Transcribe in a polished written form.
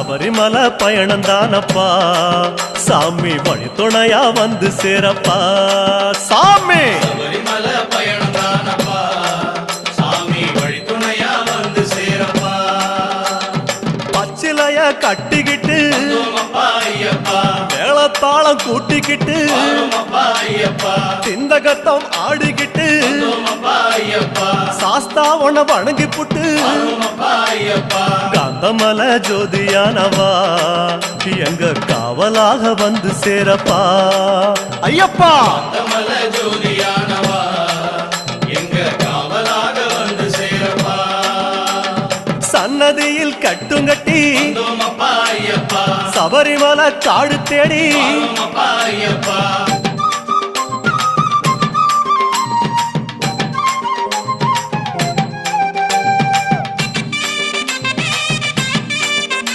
சபரிமலை பயணம் தானப்பா சாமி வழித்துணையா வந்து சேரப்பா சாமி சபரிமலை பயணம் தானப்பா சாமி வழித்துணையா வந்து சேரப்பா பச்சிலைய கட்டிக்கிட்டு ஐயப்பா மேளத்தாளம் கூட்டிக்கிட்டு ஐயப்பா சிந்தகத்தம் ஆடிக்கிட்டு ஐயப்பா சாஸ்தா உன வணங்கி புட்டு ஐயப்பா காந்தமல ஜோதியானவா எங்க காவலாக வந்து சேரப்பா ஐயப்பா காந்தமல ஜோதியானவா எங்க காவலாக வந்து சேரப்பா சன்னதியில் கட்டுங்கட்டி ஐயப்பா சபரிமலை காடு தேடி ஐயப்பா